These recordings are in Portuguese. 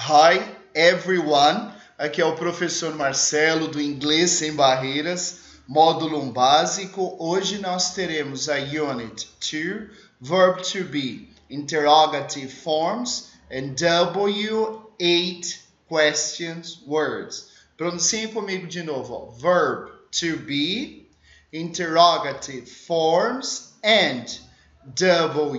Hi, everyone. Aqui é o professor Marcelo do Inglês Sem Barreiras, módulo 1 básico. Hoje nós teremos a Unit 2, Verb to Be, Interrogative Forms and W8 Questions Words. Pronunciem comigo de novo. Ó. Verb to Be, Interrogative Forms and W8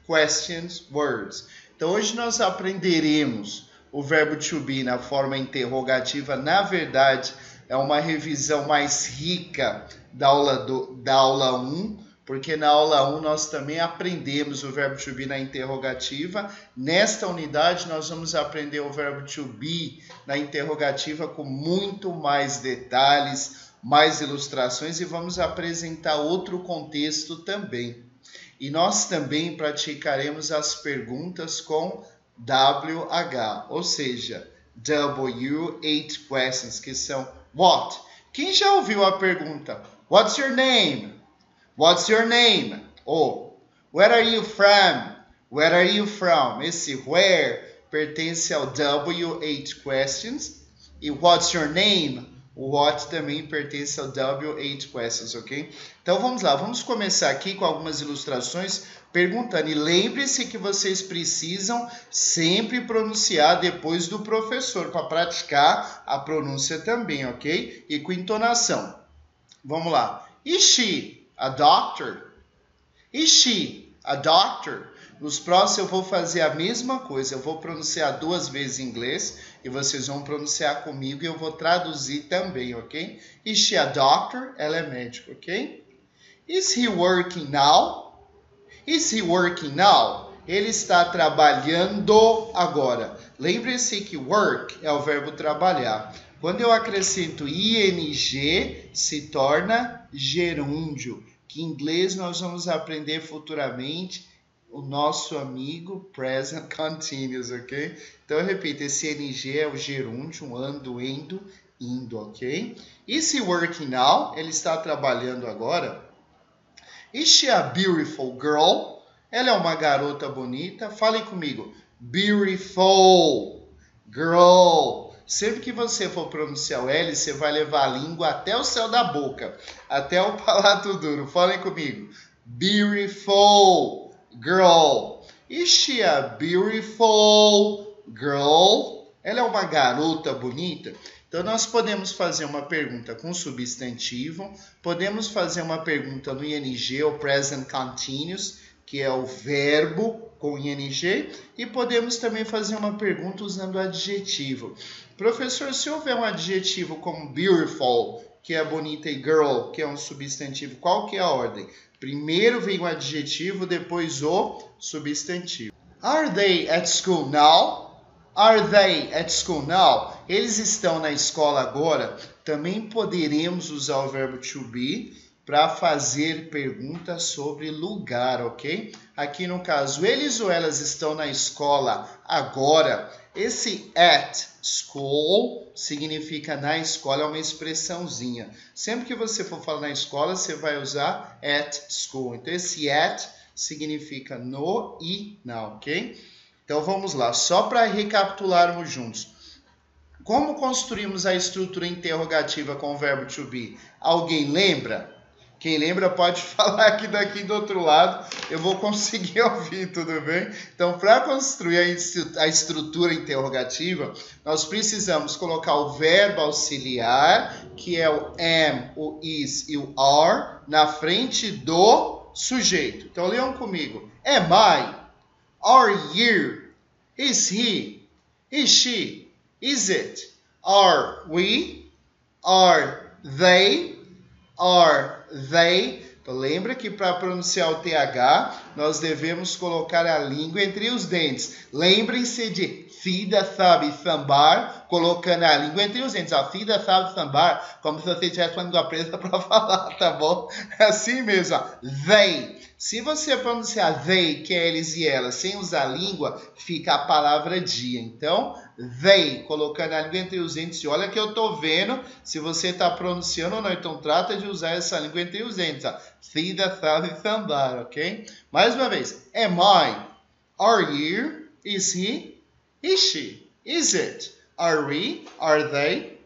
Questions Words. Então, hoje nós aprenderemos o verbo to be na forma interrogativa. Na verdade, é uma revisão mais rica da aula 1, porque na aula 1 nós também aprendemos o verbo to be na interrogativa. Nesta unidade, nós vamos aprender o verbo to be na interrogativa com muito mais detalhes, mais ilustrações e vamos apresentar outro contexto também. E nós também praticaremos as perguntas com WH, ou seja, W8 questions, que são what? Quem já ouviu a pergunta? What's your name? What's your name? Ou where are you from? Where are you from? Esse where pertence ao W8 questions. E what's your name? O what também pertence ao W8 questions, ok? Então vamos lá, vamos começar aqui com algumas ilustrações perguntando. E lembre-se que vocês precisam sempre pronunciar depois do professor para praticar a pronúncia também, ok? E com entonação. Vamos lá. Is she a doctor? Is she a doctor? Nos próximos eu vou fazer a mesma coisa, eu vou pronunciar 2 vezes em inglês e vocês vão pronunciar comigo e eu vou traduzir também, ok? Is she a doctor? Ela é médica, ok? Is he working now? Is he working now? Ele está trabalhando agora. Lembre-se que work é o verbo trabalhar. Quando eu acrescento ing, se torna gerúndio, que em inglês nós vamos aprender futuramente o nosso amigo present continuous, ok? Então, eu repito, esse ing é o gerúndio, ando, indo, ok? Is he working now? Ele está trabalhando agora. Is she a beautiful girl? Ela é uma garota bonita. Falem comigo. Beautiful girl. Sempre que você for pronunciar o L, você vai levar a língua até o céu da boca, até o palato duro. Falem comigo. Beautiful girl. Is she a beautiful girl? Ela é uma garota bonita? Então, nós podemos fazer uma pergunta com substantivo, podemos fazer uma pergunta no ing, ou present continuous, que é o verbo com ing, e podemos também fazer uma pergunta usando adjetivo. Professor, se houver um adjetivo como beautiful, que é bonita, e girl, que é um substantivo, qual que é a ordem? Primeiro vem o adjetivo, depois o substantivo. Are they at school now? Are they at school now? Eles estão na escola agora. Também poderemos usar o verbo to be para fazer perguntas sobre lugar, ok? Aqui no caso, eles ou elas estão na escola agora. Esse at school significa na escola, é uma expressãozinha. Sempre que você for falar na escola, você vai usar at school. Então, esse at significa no e na, ok? Então, vamos lá. Só para recapitularmos juntos. Como construímos a estrutura interrogativa com o verbo to be? Alguém lembra? Quem lembra pode falar aqui daqui do outro lado, eu vou conseguir ouvir, tudo bem? Então, para construir a estrutura interrogativa, nós precisamos colocar o verbo auxiliar, que é o am, o is e o are, na frente do sujeito. Então, leiam comigo. Am I? Are you? Is he? Is she? Is it? Are we? Are they? Are they? Então, lembra que para pronunciar o TH, nós devemos colocar a língua entre os dentes. Lembrem-se de fida, sabe, sambar, colocando a língua entre os dentes. A fida, sabe, sambar, como se você tivesse uma língua presa para falar, tá bom? É assim mesmo, ó. They. Se você pronunciar they, que é eles e elas, sem usar a língua, fica a palavra dia. Então, they, colocando a língua entre os dentes. E olha que eu tô vendo se você está pronunciando ou não. Então, trata de usar essa língua entre os dentes. Fida, sabe, sambar, ok? Mais uma vez. Am I? Are you? Is he? Is she? Is it? Are we? Are they?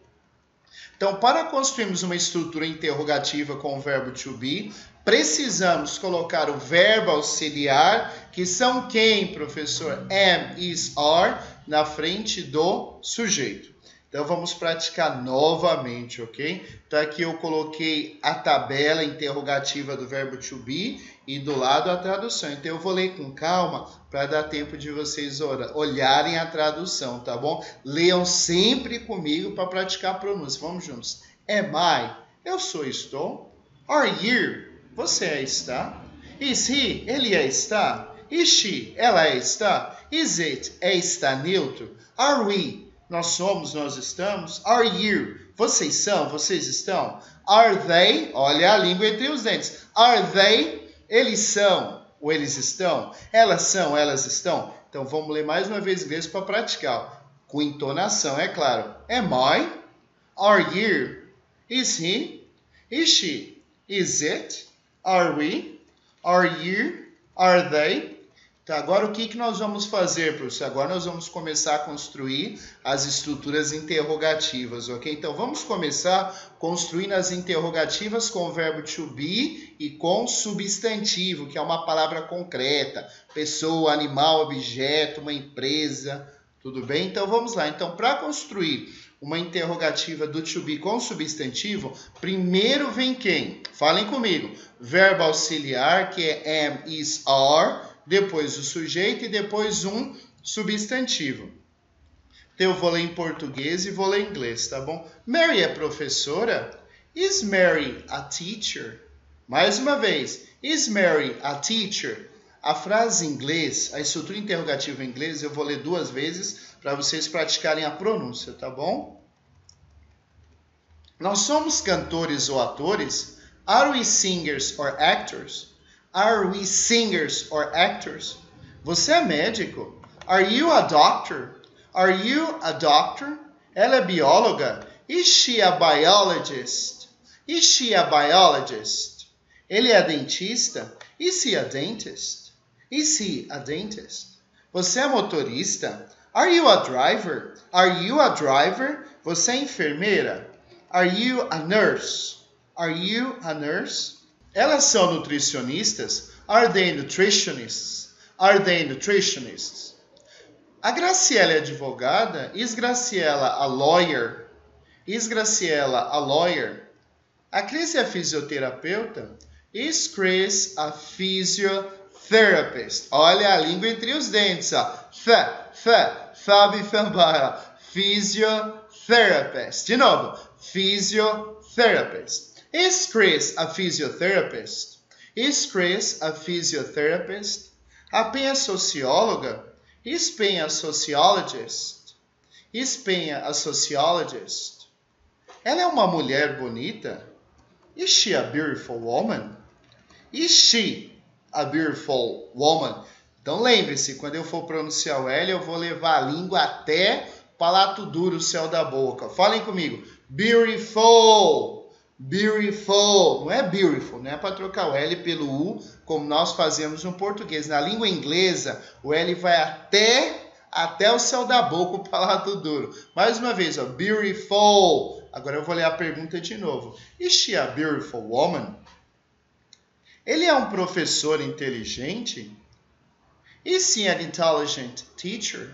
Então, para construirmos uma estrutura interrogativa com o verbo to be, precisamos colocar o verbo auxiliar, que são quem, professor? Am, is, are, na frente do sujeito. Então, vamos praticar novamente, ok? Então, aqui eu coloquei a tabela interrogativa do verbo to be e do lado a tradução. Então, eu vou ler com calma para dar tempo de vocês olharem a tradução, tá bom? Leiam sempre comigo para praticar a pronúncia. Vamos juntos. Am I? Eu sou, estou. Are you? Você é, está. Is he? Ele é, está. Is she? Ela é, está. Is it? É, está neutro. Are we? Nós somos, nós estamos. Are you? Vocês são, vocês estão. Are they? Olha a língua entre os dentes. Are they? Eles são, ou eles estão. Elas são, elas estão. Então vamos ler mais uma vez inglês para praticar. Com entonação, é claro. Am I? Are you? Is he? Is she? Is it? Are we? Are you? Are they? Então, agora o que nós vamos fazer, professor? Agora nós vamos começar a construir as estruturas interrogativas, ok? Então, vamos começar construindo as interrogativas com o verbo to be e com substantivo, que é uma palavra concreta. Pessoa, animal, objeto, uma empresa, tudo bem? Então, vamos lá. Então, para construir uma interrogativa do to be com substantivo, primeiro vem quem? Falem comigo. Verbo auxiliar, que é am, is, are. Depois o sujeito e depois um substantivo. Então, eu vou ler em português e vou ler em inglês, tá bom? Mary é professora? Is Mary a teacher? Mais uma vez. Is Mary a teacher? A frase em inglês, a estrutura interrogativa em inglês, eu vou ler 2 vezes para vocês praticarem a pronúncia, tá bom? Nós somos cantores ou atores? Are we singers or actors? Are we singers or actors? Você é médico? Are you a doctor? Are you a doctor? Ela é bióloga? Is she a biologist? Is she a biologist? Ele é dentista? Is he a dentist? Is he a dentist? Você é motorista? Are you a driver? Are you a driver? Você é enfermeira? Are you a nurse? Are you a nurse? Elas são nutricionistas? Are they nutritionists? Are they nutritionists? A Graciela é advogada? Is Graciela a lawyer? Is Graciela a lawyer? A Cris é fisioterapeuta? Is Chris a physiotherapist? Olha a língua entre os dentes, ó. Fabi Fambara. Physiotherapist. De novo. Physiotherapist. Is Chris a physiotherapist? Is Chris a physiotherapist? A Penha é socióloga? Is Penha a sociologist? Is Penha a sociologist? Ela é uma mulher bonita? Is she a beautiful woman? Is she a beautiful woman? Então lembre-se, quando eu for pronunciar o L, eu vou levar a língua até o palato duro, o céu da boca. Falem comigo. Beautiful. Beautiful. Não é beautiful, não é para trocar o L pelo U, como nós fazemos no português. Na língua inglesa, o L vai até o céu da boca, o palato duro. Mais uma vez, ó, beautiful. Agora eu vou ler a pergunta de novo. Is she a beautiful woman? Ele é um professor inteligente? Is he an intelligent teacher?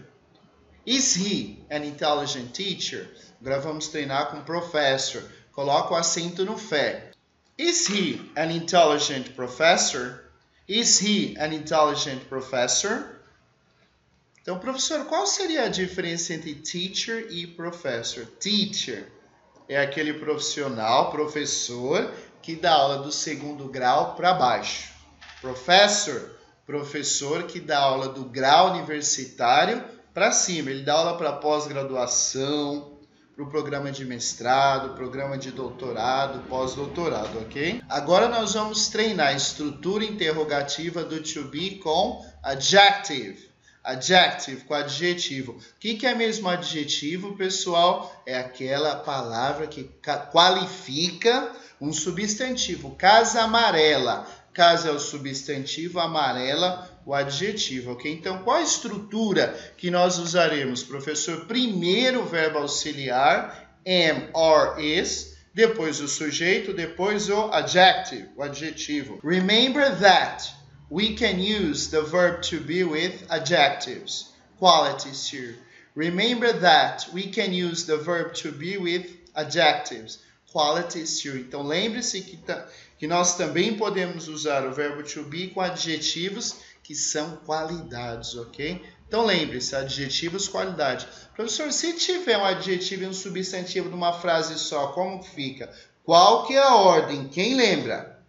Is he an intelligent teacher? Agora vamos treinar com professor. Coloca o acento no fé. Is he an intelligent professor? Is he an intelligent professor? Então, professor, qual seria a diferença entre teacher e professor? Teacher é aquele profissional, professor, que dá aula do 2º grau para baixo. Professor, professor que dá aula do grau universitário para cima. Ele dá aula para pós-graduação, para o programa de mestrado, programa de doutorado, pós-doutorado, ok? Agora nós vamos treinar a estrutura interrogativa do to be com adjective. Adjective, com adjetivo. O que é mesmo adjetivo, pessoal? É aquela palavra que qualifica um substantivo. Casa amarela. Casa é o substantivo, amarela o adjetivo, ok? Então, qual a estrutura que nós usaremos, professor? Primeiro o verbo auxiliar, am, are, is, depois o sujeito, depois o adjective, o adjetivo. Remember that we can use the verb to be with adjectives, qualities here. Remember that we can use the verb to be with adjectives, qualities here. Então, lembre-se que nós também podemos usar o verbo to be com adjetivos que são qualidades, ok? Então, lembre-se, adjetivos, qualidade. Professor, se tiver um adjetivo e um substantivo numa frase só, como fica? Qual que é a ordem? Quem lembra?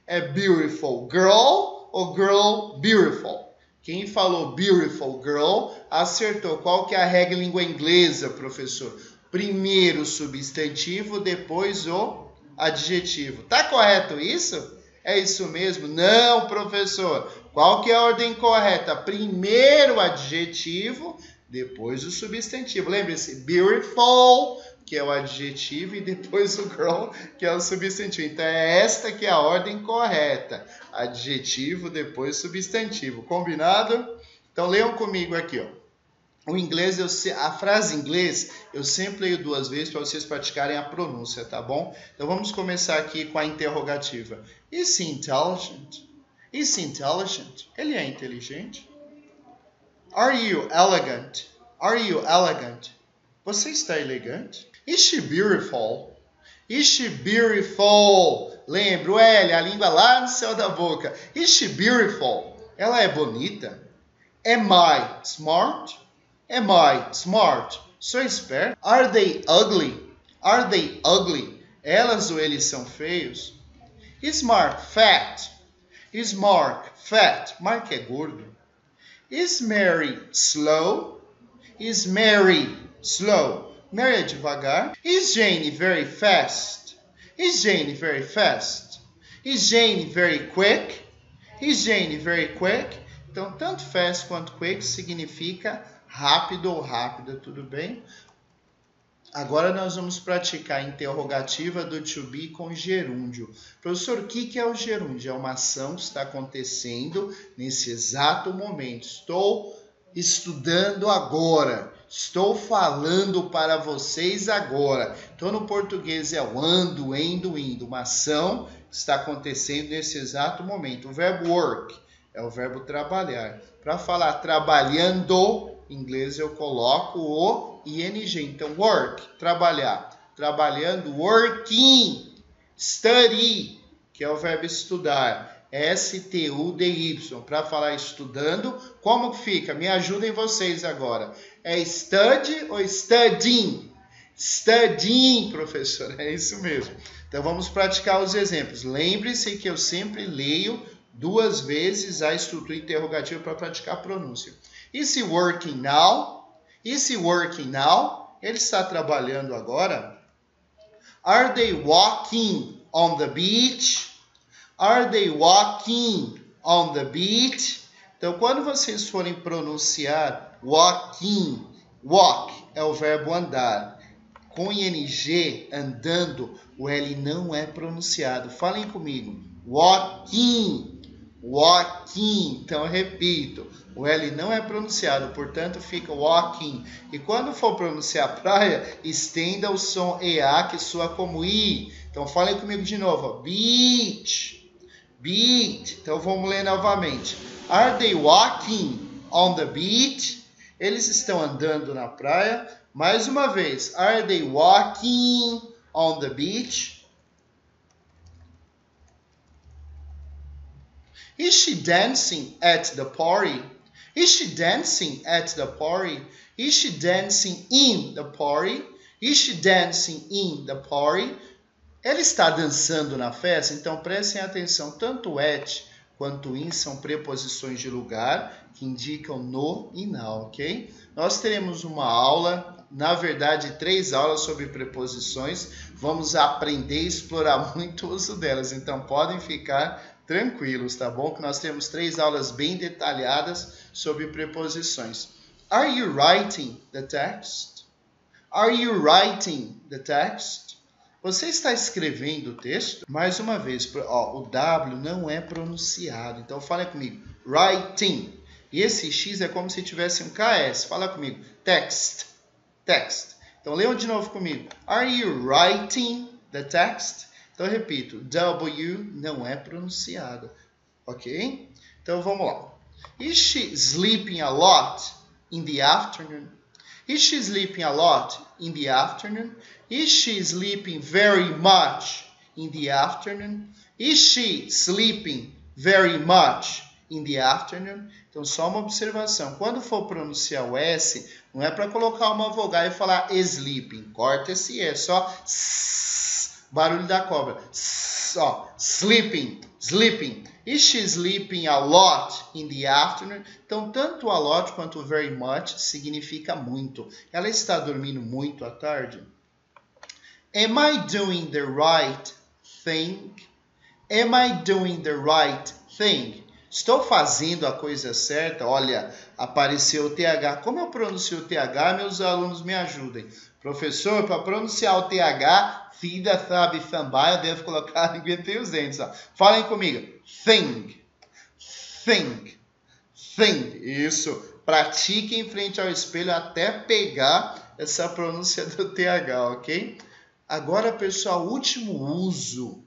É beautiful girl ou girl beautiful? Quem falou beautiful girl acertou. Qual que é a regra em língua inglesa, professor? Primeiro o substantivo, depois o adjetivo. Tá correto isso? É isso mesmo? Não, professor. Qual que é a ordem correta? Primeiro o adjetivo, depois o substantivo. Lembre-se, beautiful, que é o adjetivo, e depois o girl, que é o substantivo. Então, é esta que é a ordem correta. Adjetivo, depois substantivo. Combinado? Então, leiam comigo aqui, ó. O inglês, a frase em inglês, eu sempre leio 2 vezes para vocês praticarem a pronúncia, tá bom? Então, vamos começar aqui com a interrogativa. Is he intelligent? Is he intelligent? Ele é inteligente? Are you elegant? Are you elegant? Você está elegante? Is she beautiful? Is she beautiful? Lembra o L, a língua lá no céu da boca. Is she beautiful? Ela é bonita? Am I smart? Am I smart? Sou esperto? Are they ugly? Are they ugly? Elas ou eles são feios? Is Mark fat? Is Mark fat? Mark é gordo. Is Mary slow? Is Mary slow? Mary é devagar. Is Jane very fast? Is Jane very fast? Is Jane very quick? Is Jane very quick? Então, tanto fast quanto quick significa rápido ou rápida, tudo bem? Agora nós vamos praticar a interrogativa do to be com gerúndio. Professor, o que é o gerúndio? É uma ação que está acontecendo nesse exato momento. Estou estudando agora. Estou falando para vocês agora. Então, no português é o ando, endo, indo. Uma ação que está acontecendo nesse exato momento. O verbo work é o verbo trabalhar. Para falar trabalhando, em inglês eu coloco o ing. Então, work, trabalhar. Trabalhando, working. Study, que é o verbo estudar. S-T-U-D-Y. Para falar estudando, como fica? Me ajudem vocês agora. É study ou studying? Studying, professor. É isso mesmo. Então, vamos praticar os exemplos. Lembre-se que eu sempre leio 2 vezes a estrutura interrogativa para praticar a pronúncia. Is he working now? Is he working now? Ele está trabalhando agora? Are they walking on the beach? Are they walking on the beach? Então, quando vocês forem pronunciar walking, walk é o verbo andar. Com ing, andando, o L não é pronunciado. Falem comigo. Walking, walking. Então, eu repito. O L não é pronunciado, portanto, fica walking. E quando for pronunciar praia, estenda o som EA, que soa como I. Então, falem comigo de novo. Ó. Beach, beach. Então, vamos ler novamente. Are they walking on the beach? Eles estão andando na praia. Mais uma vez. Are they walking on the beach? Is she dancing at the party? Is she dancing at the party? Is she dancing in the party? Is she dancing in the party? Ela está dançando na festa? Então prestem atenção, tanto at quanto in são preposições de lugar que indicam no e na, ok? Nós teremos uma aula, na verdade 3 aulas sobre preposições. Vamos aprender e explorar muito o uso delas, então podem ficar tranquilos, tá bom? Que nós temos 3 aulas bem detalhadas sobre preposições. Are you writing the text? Are you writing the text? Você está escrevendo o texto? Mais uma vez, ó, o W não é pronunciado. Então, fale comigo. writing. E esse X é como se tivesse um KS. Fala comigo. Text. Text. Então, leiam de novo comigo. Are you writing the text? Então, eu repito. W não é pronunciado. Ok? Então, vamos lá. Is she sleeping a lot in the afternoon? Is she sleeping a lot in the afternoon? Is she sleeping very much in the afternoon? Is she sleeping very much in the afternoon? Então, só uma observação. Quando for pronunciar o S, não é para colocar uma vogal e falar sleeping. Corta esse S, só barulho da cobra. Ó, sleeping, sleeping. Is she sleeping a lot in the afternoon? Então, tanto a lot quanto very much significa muito. Ela está dormindo muito à tarde? Am I doing the right thing? Am I doing the right thing? Estou fazendo a coisa certa? Olha, apareceu o TH. Como eu pronuncio o TH, meus alunos me ajudem. Professor, para pronunciar o TH, Fida, sabe, sambar, eu devo colocar, inventei os dentes. Ó. Falem comigo. Thing. Thing. Thing. Isso. Pratique em frente ao espelho até pegar essa pronúncia do TH, ok? Agora, pessoal, o último uso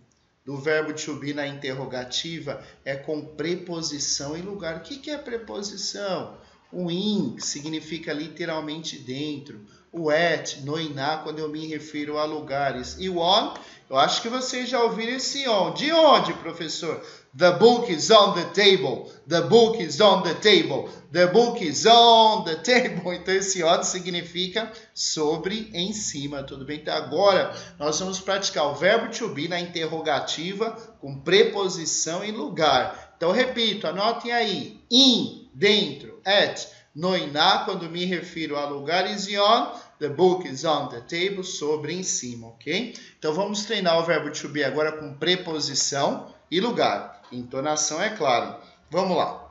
do verbo to be na interrogativa é com preposição e lugar. O que é preposição? O in significa literalmente dentro. O at, no e na, quando eu me refiro a lugares. E o on, eu acho que vocês já ouviram esse on. De onde, professor? The book is on the table. The book is on the table. The book is on the table. Então, esse on significa sobre, em cima, tudo bem? Então, agora, nós vamos praticar o verbo to be na interrogativa com preposição e lugar. Então, repito, anotem aí. In, dentro. At, no e na, quando me refiro a lugares. E on, the book is on the table, sobre, em cima, ok? Então, vamos treinar o verbo to be agora com preposição e lugar. Entonação, é claro. Vamos lá.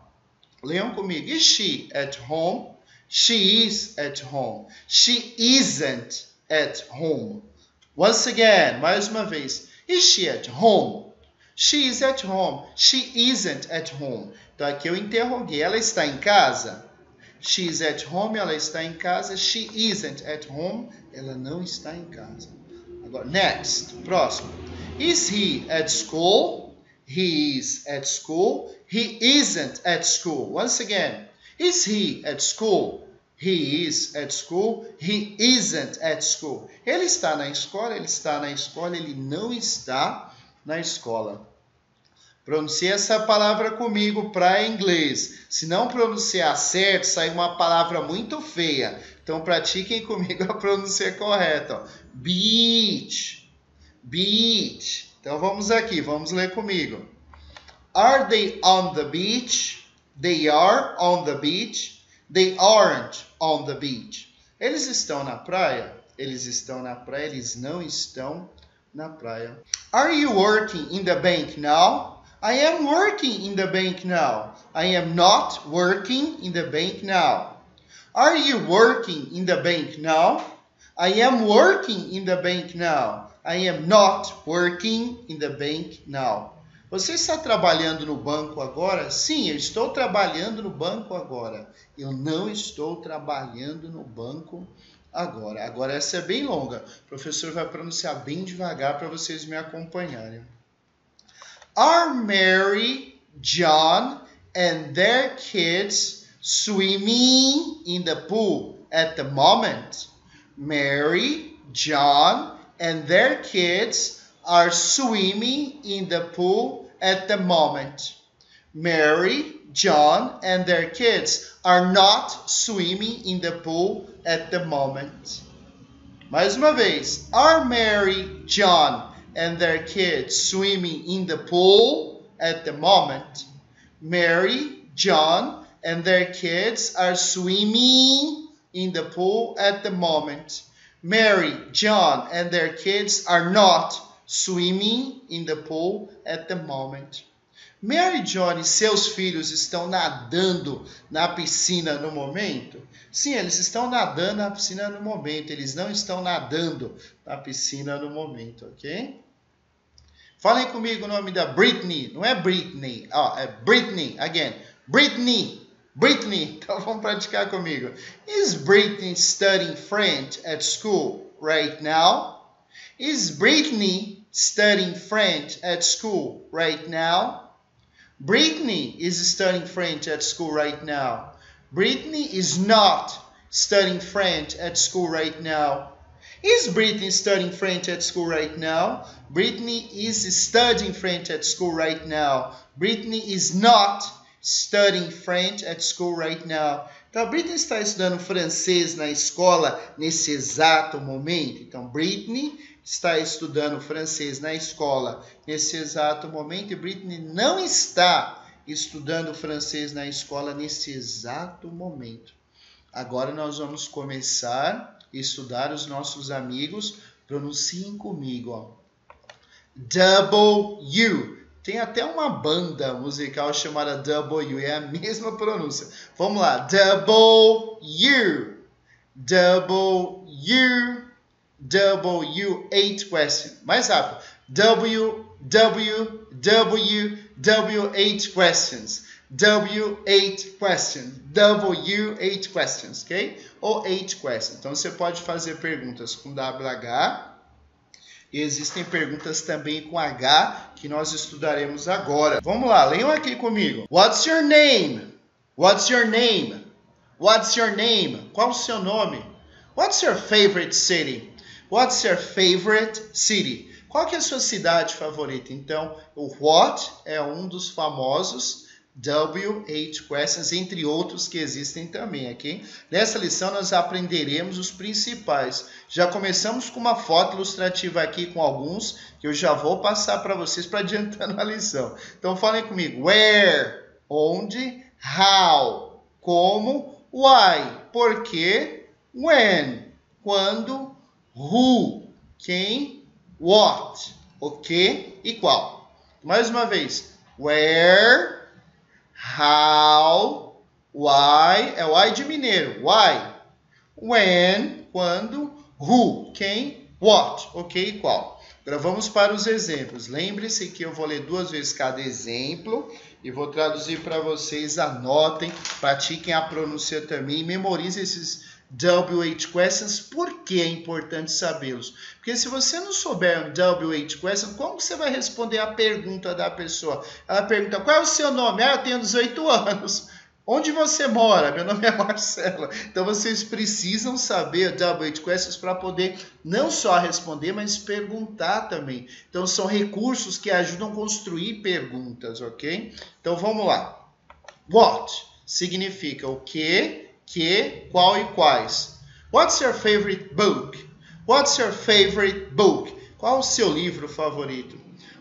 Leiam comigo. Is she at home? She is at home. She isn't at home. Once again, mais uma vez. Is she at home? She is at home. She isn't at home. Então, aqui eu interroguei. Ela está em casa? She is at home. Ela está em casa. She isn't at home. Ela não está em casa. Agora, next. Próximo. Is he at school? He is at school. He isn't at school. Once again. Is he at school? He is at school. He isn't at school. Ele está na escola. Ele está na escola. Ele não está na escola. Pronuncie essa palavra comigo para inglês. Se não pronunciar certo, sai uma palavra muito feia. Então, pratiquem comigo a pronúncia correta. Ó. Beach. Beach. Então, vamos aqui. Vamos ler comigo. Are they on the beach? They are on the beach. They aren't on the beach. Eles estão na praia? Eles estão na praia. Eles não estão na praia. Are you working in the bank now? I am working in the bank now. I am not working in the bank now. Are you working in the bank now? I am working in the bank now. I am not working in the bank now. Você está trabalhando no banco agora? Sim, eu estou trabalhando no banco agora. Eu não estou trabalhando no banco agora. Agora essa é bem longa. O professor vai pronunciar bem devagar para vocês me acompanharem. Are Mary, John, and their kids swimming in the pool at the moment? Mary, John, and their kids are swimming in the pool at the moment. Mary, John, and their kids are not swimming in the pool at the moment. Mais uma vez. Are Mary, John, and their kids swimming in the pool at the moment? Mary, John, and their kids are swimming in the pool at the moment. Mary, John, and their kids are not swimming in the pool at the moment. Mary, John e seus filhos estão nadando na piscina no momento? Sim, eles estão nadando na piscina no momento. Eles não estão nadando na piscina no momento, ok? Falem comigo o nome da Britney. Não é Britney. É Britney. Again. Brittany. Brittany. Então vamos praticar comigo. Is Brittany studying French at school right now? Is Brittany studying French at school right now? Brittany is studying French at school right now. Brittany is not studying French at school right now. Is Brittany studying French at school right now? Brittany is studying French at school right now. Brittany is not studying French at school right now. Então, a Brittany está estudando francês na escola nesse exato momento. Então, Brittany está estudando francês na escola nesse exato momento. E Brittany não está estudando francês na escola nesse exato momento. Agora nós vamos começar a estudar os nossos amigos. Pronunciem comigo, ó. W. Tem até uma banda musical chamada W, é a mesma pronúncia. Vamos lá. W. W. W. 8 questions. Mais rápido. W. 8 questions. W, 8 questions. W, 8 questions, ok? Ou 8 questions. Então, você pode fazer perguntas com WH. E existem perguntas também com H, que nós estudaremos agora. Vamos lá, leiam aqui comigo. What's your name? What's your name? What's your name? Qual o seu nome? What's your favorite city? What's your favorite city? Qual que é a sua cidade favorita? Então, o what é um dos famosos W8 questions, entre outros que existem também, ok? Nessa lição nós aprenderemos os principais. Já começamos com uma foto ilustrativa aqui com alguns, que eu já vou passar para vocês para adiantando a lição. Então falem comigo. Where? Onde? How? Como? Why? Por quê? When? Quando? Who? Quem? What? O que e qual? Mais uma vez. Where? How, why, é why de mineiro, why, when, quando, who, quem, what, ok, qual. Agora vamos para os exemplos. Lembre-se que eu vou ler 2 vezes cada exemplo e vou traduzir para vocês, anotem, pratiquem a pronúncia também e memorizem esses W8 questions. Por que é importante sabê-los? Porque se você não souber um W8 question, como você vai responder a pergunta da pessoa? Ela pergunta, qual é o seu nome? Ah, eu tenho 18 anos. Onde você mora? Meu nome é Marcela. Então vocês precisam saber W8 questions para poder não só responder, mas perguntar também. Então são recursos que ajudam a construir perguntas, ok? Então vamos lá. What significa o que, qual e quais. What's your favorite book? What's your favorite book? Qual o seu livro favorito?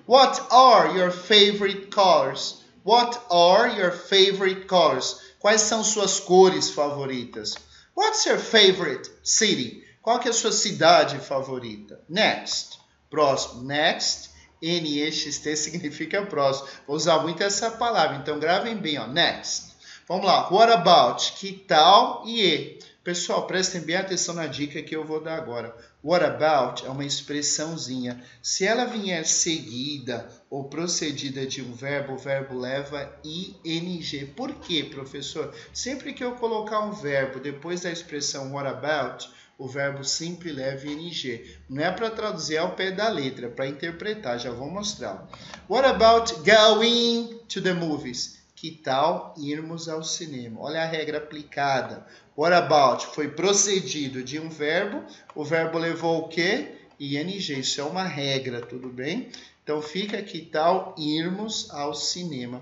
What are your favorite colors? What are your favorite colors? Quais são suas cores favoritas? What's your favorite city? Qual que é a sua cidade favorita? Next. Próximo. Next. N-E-X-T significa próximo. Vou usar muito essa palavra, então gravem bem, ó. Next. Vamos lá. What about? Que tal e? Pessoal, prestem bem atenção na dica que eu vou dar agora. What about é uma expressãozinha. Se ela vier seguida ou procedida de um verbo, o verbo leva ing. Por quê, professor? Sempre que eu colocar um verbo depois da expressão what about, o verbo sempre leva ing. Não é para traduzir ao pé da letra, é para interpretar. Já vou mostrar. What about going to the movies? Que tal irmos ao cinema? Olha a regra aplicada. What about foi procedido de um verbo, o verbo levou o quê? ing. Isso é uma regra, tudo bem? Então fica que tal irmos ao cinema.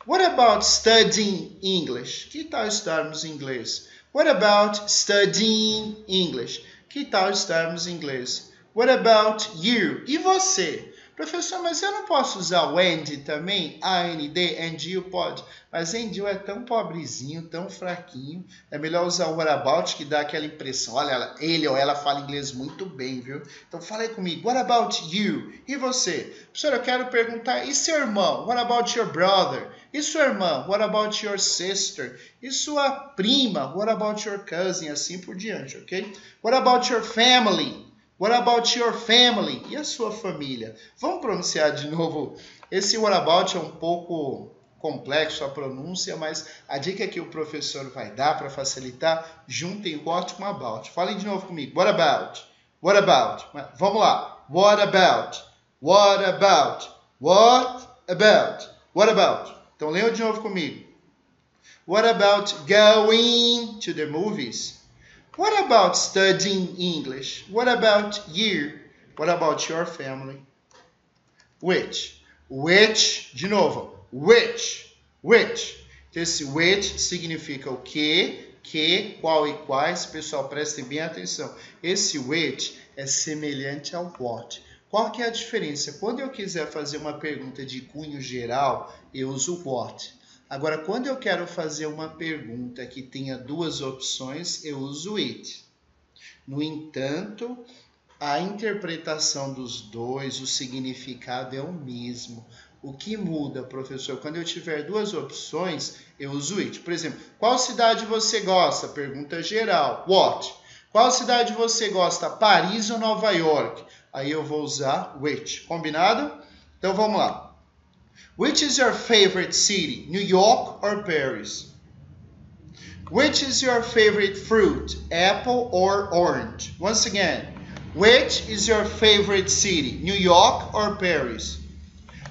What about studying English? Que tal estudarmos inglês? What about studying English? Que tal estudarmos inglês? What about you? E você? Professor, mas eu não posso usar o and também? AND, and you pode. Mas and you é tão pobrezinho, tão fraquinho. É melhor usar o what about, que dá aquela impressão. Olha, ele ou ela fala inglês muito bem, viu? Então fala aí comigo. What about you? E você? Professor, eu quero perguntar, e seu irmão? What about your brother? E sua irmã? What about your sister? E sua prima? What about your cousin? Assim por diante, ok? What about your family? What about your family? E a sua família? Vamos pronunciar de novo. Esse what about é um pouco complexo a pronúncia, mas a dica que o professor vai dar para facilitar, juntem what com about. Falem de novo comigo. What about? What about? Vamos lá. What about? What about? What about? What about? Então leiam de novo comigo. What about going to the movies? What about studying English? What about you? What about your family? Which? Which, de novo. Which? Which? Então, esse which significa o que, qual e quais. Pessoal, prestem bem atenção. Esse which é semelhante ao what. Qual que é a diferença? Quando eu quiser fazer uma pergunta de cunho geral, eu uso what. Agora, quando eu quero fazer uma pergunta que tenha duas opções, eu uso it. No entanto, a interpretação dos dois, o significado é o mesmo. O que muda, professor? Quando eu tiver duas opções, eu uso it. Por exemplo, qual cidade você gosta? Pergunta geral. What? Qual cidade você gosta? Paris ou Nova York? Aí eu vou usar which. Combinado? Então vamos lá. Which is your favorite city? New York or Paris? Which is your favorite fruit? Apple or orange? Once again. Which is your favorite city? New York or Paris?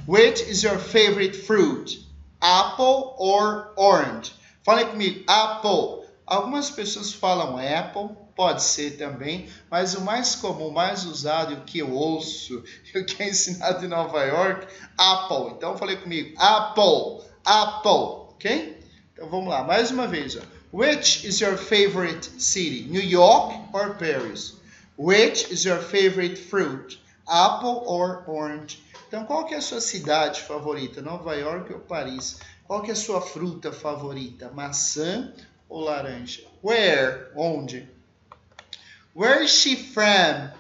Which is your favorite fruit? Apple or orange? Fale comigo, apple. Algumas pessoas falam apple, pode ser também, mas o mais comum, mais usado, e o que eu ouço, e o que é ensinado em Nova York, apple. Então, falei comigo, apple, apple, ok? Então, vamos lá, mais uma vez. Ó. Which is your favorite city? New York or Paris? Which is your favorite fruit? Apple or orange? Então, qual que é a sua cidade favorita? Nova York ou Paris? Qual que é a sua fruta favorita? Maçã ou laranja? Where? Onde? Where is she from?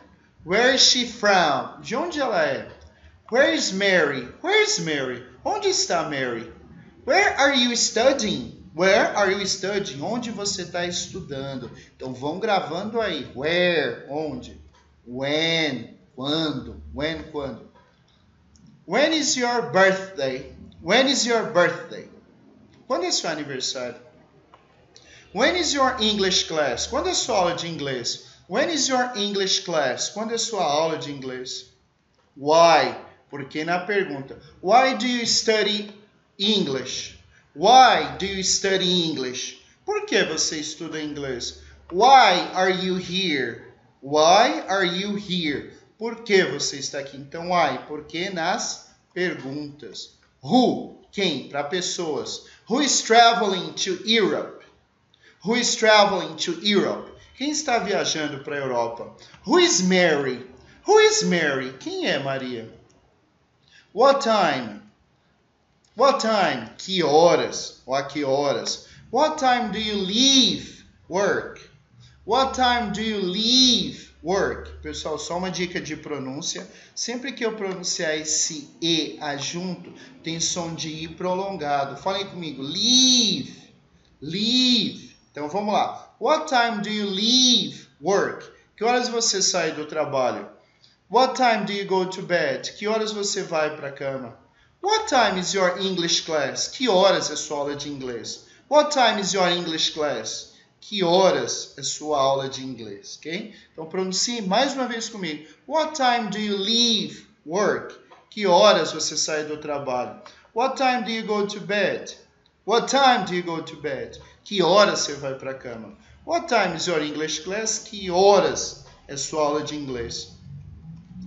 Where is she from? De onde ela é? Where is Mary? Where is Mary? Onde está Mary? Where are you studying? Where are you studying? Onde você está estudando? Então vão gravando aí. Where? Onde? When? Quando? When? Quando? When is your birthday? When is your birthday? Quando é seu aniversário? When is your English class? Quando é sua aula de inglês? When is your English class? Quando é sua aula de inglês? Why? Porque na pergunta, why do you study English? Why do you study English? Por que você estuda inglês? Why are you here? Why are you here? Por que você está aqui? Então, why? Porque nas perguntas. Who? Quem? Para pessoas. Who is traveling to Europe? Who is traveling to Europe? Quem está viajando para a Europa? Who is Mary? Who is Mary? Quem é Maria? What time? What time? Que horas? Ou a que horas? What time do you leave work? What time do you leave work? Pessoal, só uma dica de pronúncia. Sempre que eu pronunciar esse E adjunto, tem som de I prolongado. Falem comigo. Leave. Leave. Então, vamos lá. What time do you leave work? Que horas você sai do trabalho? What time do you go to bed? Que horas você vai para a cama? What time is your English class? Que horas é sua aula de inglês? What time is your English class? Que horas é sua aula de inglês, ok? Então, pronuncie mais uma vez comigo. What time do you leave work? Que horas você sai do trabalho? What time do you go to bed? What time do you go to bed? Que horas você vai para a cama? What time is your English class? Que horas é sua aula de inglês?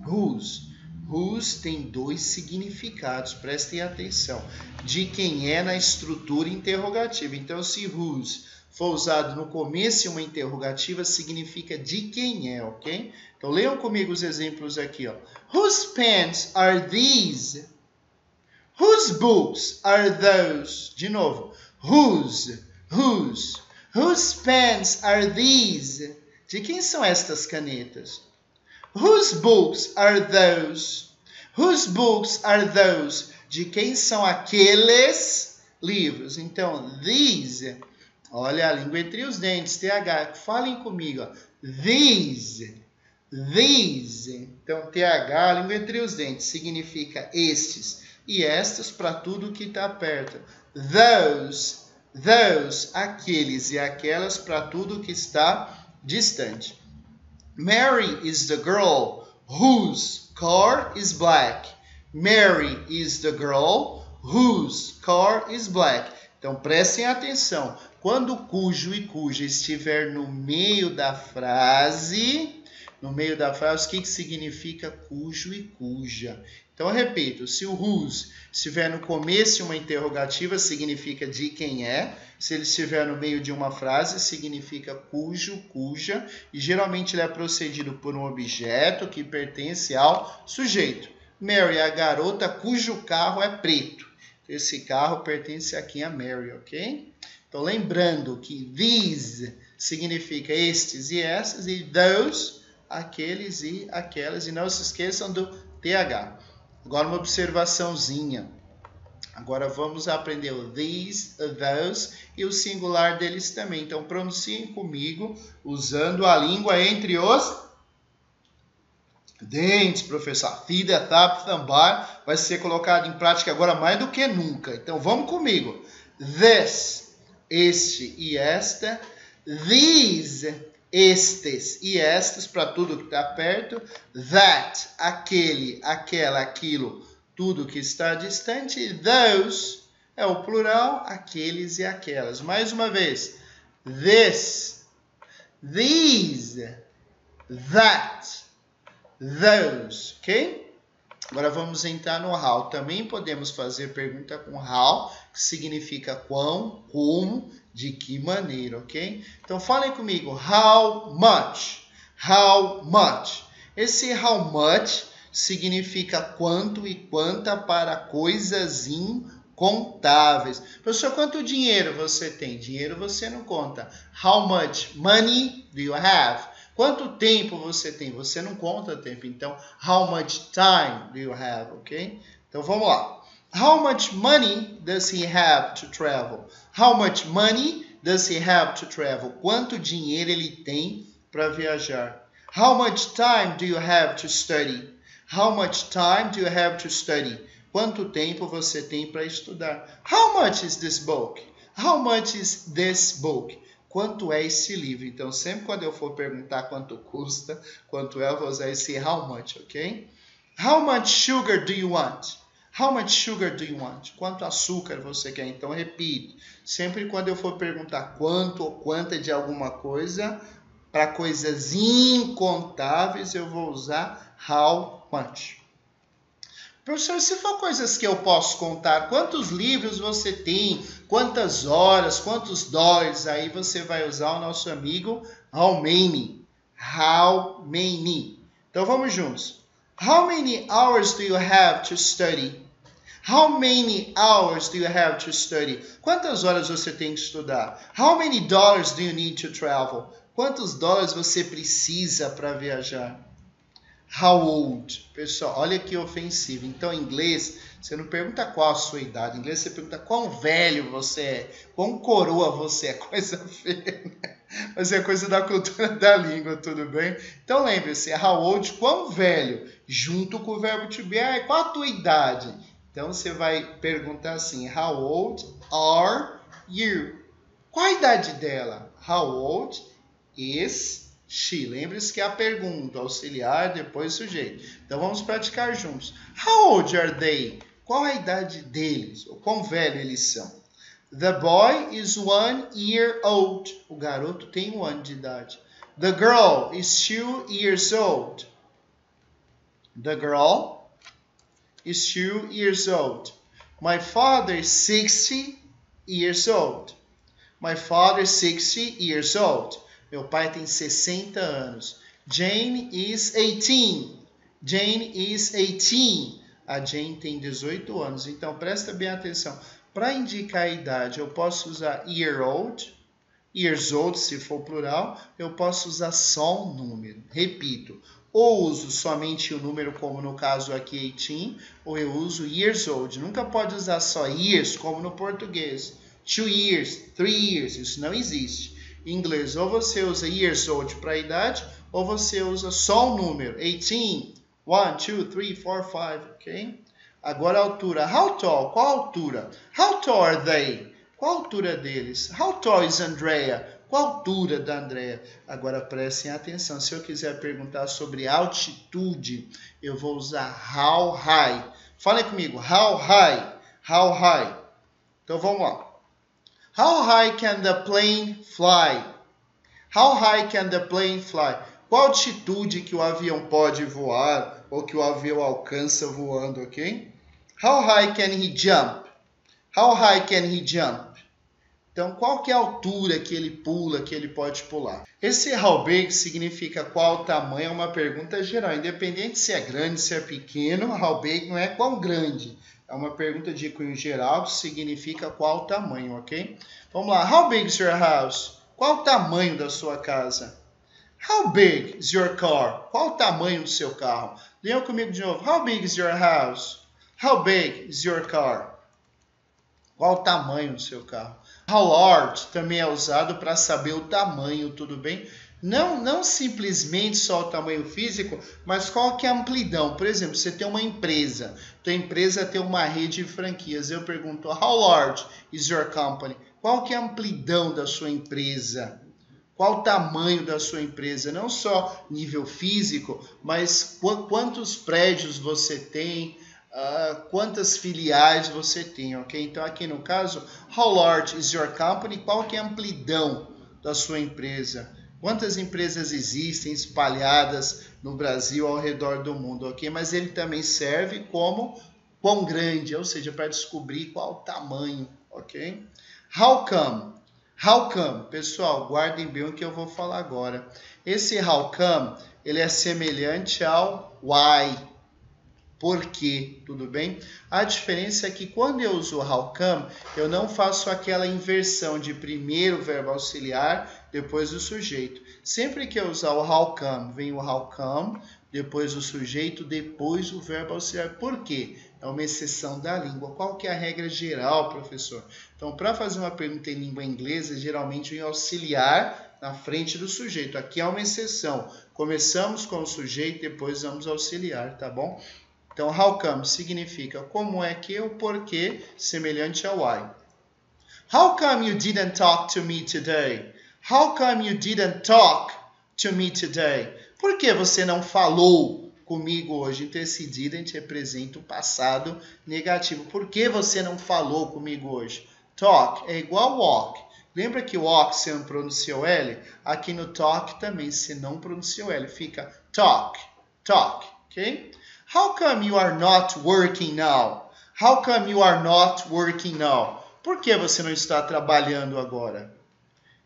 Whose. Whose tem dois significados, prestem atenção. De quem é na estrutura interrogativa. Então, se whose for usado no começo de uma interrogativa, significa de quem é, ok? Então, leiam comigo os exemplos aqui, ó. Whose pens are these? Whose books are those? De novo. Whose. Whose. Whose pens are these? De quem são estas canetas? Whose books are those? Whose books are those? De quem são aqueles livros? Então, these. Olha a língua entre os dentes, TH. Falem comigo. Ó. These. These. Então, TH, língua entre os dentes, significa estes. e estas para tudo que está perto. Those, aqueles e aquelas para tudo que está distante. Mary is the girl whose car is black. Mary is the girl whose car is black. Então, prestem atenção. Quando cujo e cuja estiver no meio da frase, o que significa cujo e cuja? Então, eu repito, se o whose estiver no começo de uma interrogativa, significa de quem é. Se ele estiver no meio de uma frase, significa cujo, cuja. E geralmente ele é precedido por um objeto que pertence ao sujeito. Mary é a garota cujo carro é preto. Esse carro pertence aqui a Mary, ok? Então, lembrando que these significa estes e essas, e those, aqueles e aquelas. E não se esqueçam do TH. Agora, uma observaçãozinha. Agora, vamos aprender o these, those e o singular deles também. Então, pronunciem comigo, usando a língua entre os dentes, professor. Fida, tap, tambar vai ser colocado em prática agora mais do que nunca. Então, vamos comigo. This, este e esta. These, estes e estas, para tudo que está perto. That, aquele, aquela, aquilo, tudo que está distante. Those, é o plural, aqueles e aquelas. Mais uma vez. This, these, that, those, ok? Agora vamos entrar no how. Também podemos fazer pergunta com how, que significa quão, como, de que maneira, ok? Então falem comigo, how much? How much? Esse how much significa quanto e quanta para coisas incontáveis. Professor, quanto dinheiro você tem? Dinheiro você não conta. How much money do you have? Quanto tempo você tem? Você não conta tempo. Então, how much time do you have? Ok? Então, vamos lá. How much money does he have to travel? How much money does he have to travel? Quanto dinheiro ele tem para viajar? How much time do you have to study? How much time do you have to study? Quanto tempo você tem para estudar? How much is this book? How much is this book? Quanto é esse livro? Então, sempre quando eu for perguntar quanto custa, quanto é, eu vou usar esse how much, ok? How much sugar do you want? How much sugar do you want? Quanto açúcar você quer? Então, repito. Sempre quando eu for perguntar quanto ou quanta de alguma coisa, para coisas incontáveis, eu vou usar how much. Professor, se for coisas que eu posso contar, quantos livros você tem, quantas horas, quantos dólares, aí você vai usar o nosso amigo how many. How many. Então vamos juntos. How many hours do you have to study? How many hours do you have to study? Quantas horas você tem que estudar? How many dollars do you need to travel? Quantos dólares você precisa para viajar? How old? Pessoal, olha que ofensivo. Então, em inglês, você não pergunta qual a sua idade. Em inglês, você pergunta quão velho você é, quão coroa você é. Coisa feia, né? Mas é coisa da cultura da língua, tudo bem? Então, lembre-se, how old, quão velho, junto com o verbo to be. Qual a tua idade? Então, você vai perguntar assim, how old are you? Qual a idade dela? How old is she? Lembre-se que é a pergunta, auxiliar, depois sujeito. Então, vamos praticar juntos. How old are they? Qual a idade deles? Ou quão velho eles são? The boy is 1 year old. O garoto tem 1 ano de idade. The girl is 2 years old. The girl is 2 years old. My father is 60 years old. My father is 60 years old. Meu pai tem 60 anos. Jane is 18. Jane is 18. A Jane tem 18 anos. Então, presta bem atenção. Para indicar a idade, eu posso usar year old. Years old, se for plural. Eu posso usar só um número. Repito. Ou uso somente o número, como no caso aqui 18. Ou eu uso years old. Nunca pode usar só years, como no português. 2 years, 3 years. Isso não existe. Em inglês, ou você usa years old para a idade, ou você usa só o número. 18, 1, 2, 3, 4, 5, ok? Agora a altura. How tall? Qual a altura? How tall are they? Qual a altura deles? How tall is Andrea? Qual a altura da Andrea? Agora prestem atenção. Se eu quiser perguntar sobre altitude, eu vou usar how high. Falem comigo. How high? How high? Então vamos lá. How high can the plane fly? How high can the plane fly? Qual altitude que o avião pode voar ou que o avião alcança voando, ok? How high can he jump? How high can he jump? Então, qual que é a altura que ele pula, que ele pode pular? Esse how big significa qual tamanho, é uma pergunta geral. Independente se é grande, se é pequeno, how big não é quão grande. É uma pergunta de cunho geral que significa qual tamanho, ok? Vamos lá. How big is your house? Qual o tamanho da sua casa? How big is your car? Qual o tamanho do seu carro? Leiam comigo de novo. How big is your house? How big is your car? Qual o tamanho do seu carro? How large também é usado para saber o tamanho, tudo bem? Não simplesmente só o tamanho físico, mas qual que é a amplidão. Por exemplo, você tem uma empresa. Tua empresa tem uma rede de franquias. Eu pergunto, how large is your company? Qual que é a amplidão da sua empresa? Qual o tamanho da sua empresa? Não só nível físico, mas quantos prédios você tem, quantas filiais você tem, ok? Então aqui no caso, how large is your company? Qual que é a amplidão da sua empresa? Quantas empresas existem espalhadas no Brasil ao redor do mundo, ok? Mas ele também serve como quão grande, ou seja, para descobrir qual o tamanho, ok? How come? How come? Pessoal, guardem bem o que eu vou falar agora. Esse how come, ele é semelhante ao why. Por quê? Tudo bem? A diferença é que quando eu uso how come, eu não faço aquela inversão de primeiro o verbo auxiliar, depois o sujeito. Sempre que eu usar o how come, vem o how come, depois o sujeito, depois o verbo auxiliar. Por quê? É uma exceção da língua. Qual que é a regra geral, professor? Então, para fazer uma pergunta em língua inglesa, geralmente vem auxiliar na frente do sujeito. Aqui é uma exceção. Começamos com o sujeito, depois vamos auxiliar, tá bom? Então, how come significa como é que, o porquê, semelhante ao why. How come you didn't talk to me today? How come you didn't talk to me today? Por que você não falou comigo hoje? Então, esse didn't representa o passado negativo. Por que você não falou comigo hoje? Talk é igual walk. Lembra que walk você não pronuncia o L? Aqui no talk também você não pronuncia o L. Fica talk, talk, ok? How come you are not working now? How come you are not working now? Por que você não está trabalhando agora?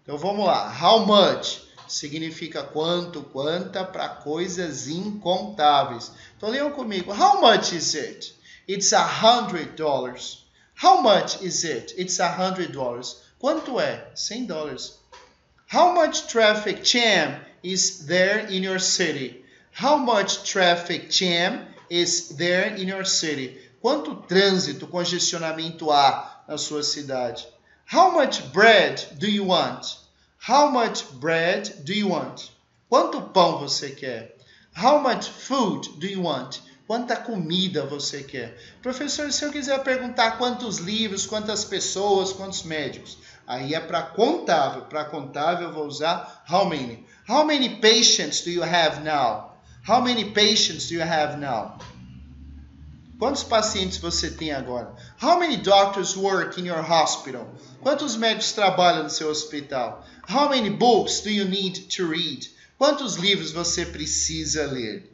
Então vamos lá. How much significa quanto, quanta, para coisas incontáveis. Então leiam comigo. How much is it? It's $100. How much is it? It's $100. Quanto é? $100. How much traffic jam is there in your city? How much traffic jam is there in your city? Quanto trânsito, congestionamento há na sua cidade? How much bread do you want? How much bread do you want? Quanto pão você quer? How much food do you want? Quanta comida você quer? Professor, se eu quiser perguntar quantos livros, quantas pessoas, quantos médicos, aí é para contável. Para contável eu vou usar how many. How many patients do you have now? How many patients do you have now? Quantos pacientes você tem agora? How many doctors work in your hospital? Quantos médicos trabalham no seu hospital? How many books do you need to read? Quantos livros você precisa ler?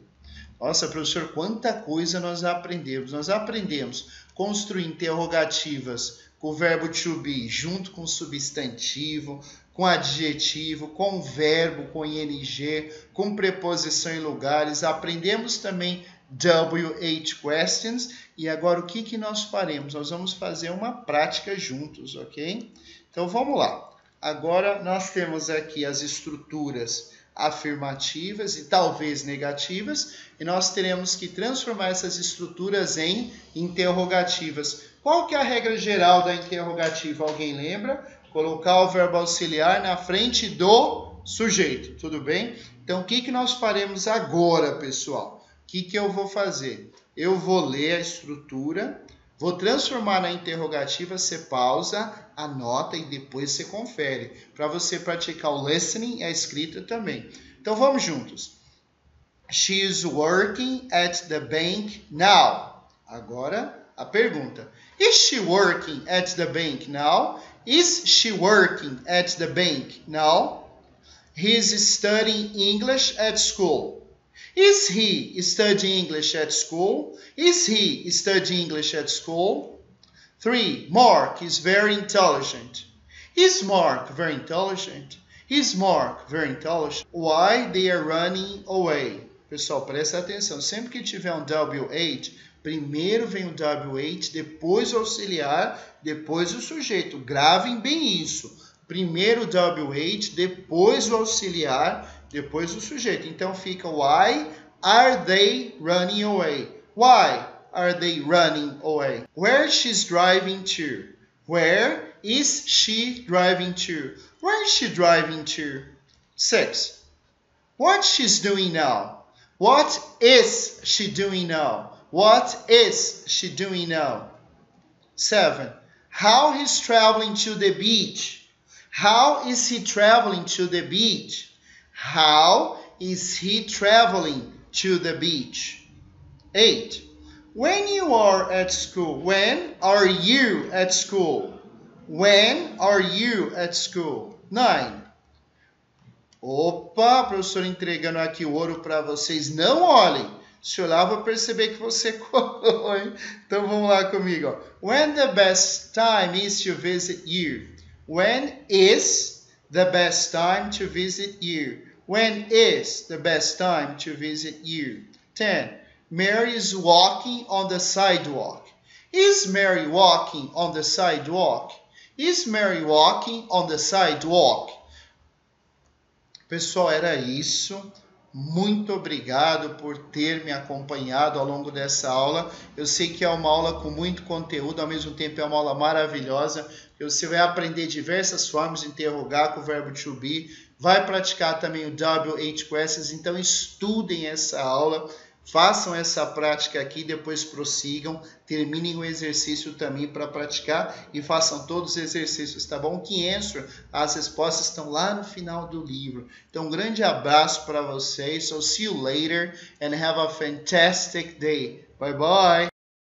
Nossa, professor, quanta coisa nós aprendemos. Nós aprendemos a construir interrogativas com o verbo to be, junto com o substantivo, com adjetivo, com verbo, com ing, com preposição em lugares. Aprendemos também WH questions. E agora o que nós faremos? Nós vamos fazer uma prática juntos, ok? Então vamos lá. Agora nós temos aqui as estruturas afirmativas e talvez negativas, e nós teremos que transformar essas estruturas em interrogativas. Qual que é a regra geral da interrogativa? Alguém lembra? Colocar o verbo auxiliar na frente do sujeito, tudo bem? Então, o que nós faremos agora, pessoal? O que eu vou fazer? Eu vou ler a estrutura, vou transformar na interrogativa, você pausa, anota e depois você confere, para você praticar o listening e a escrita também. Então vamos juntos. She is working at the bank now. Agora a pergunta. Is she working at the bank now? Is she working at the bank now? He is studying English at school. Is he studying English at school? Is he studying English at school? 3. Mark is very intelligent. Is Mark very intelligent? Is Mark very intelligent? Why they are running away? Pessoal, presta atenção. Sempre que tiver um WH, primeiro vem o WH, depois o auxiliar, depois o sujeito. Gravem bem isso. Primeiro o WH, depois o auxiliar, depois o sujeito. Então fica why are they running away? Why are they running away? Where she's driving to? Where is she driving to? Where is she driving to? 6. What she's doing now? What is she doing now? What is she doing now? 7. How he's traveling to the beach? How is he traveling to the beach? How is he traveling to the beach? 8. When you are at school, when are you at school? When are you at school? 9. Opa, professor entregando aqui o ouro para vocês. Não olhem. Se olhar, vou perceber que você colou, hein? Então vamos lá comigo. Ó. When the best time is to visit you? When is the best time to visit you? When is the best time to visit you? 10. Mary is walking on the sidewalk. Is Mary walking on the sidewalk? Is Mary walking on the sidewalk? Pessoal, era isso. Muito obrigado por ter me acompanhado ao longo dessa aula. Eu sei que é uma aula com muito conteúdo, ao mesmo tempo é uma aula maravilhosa. Você vai aprender diversas formas de interrogar com o verbo to be. Vai praticar também o WH Questions, então estudem essa aula. Façam essa prática aqui, depois prossigam, terminem o exercício também para praticar e façam todos os exercícios, tá bom? Que answer, as respostas estão lá no final do livro. Então, um grande abraço para vocês. So, see you later and have a fantastic day. Bye, bye.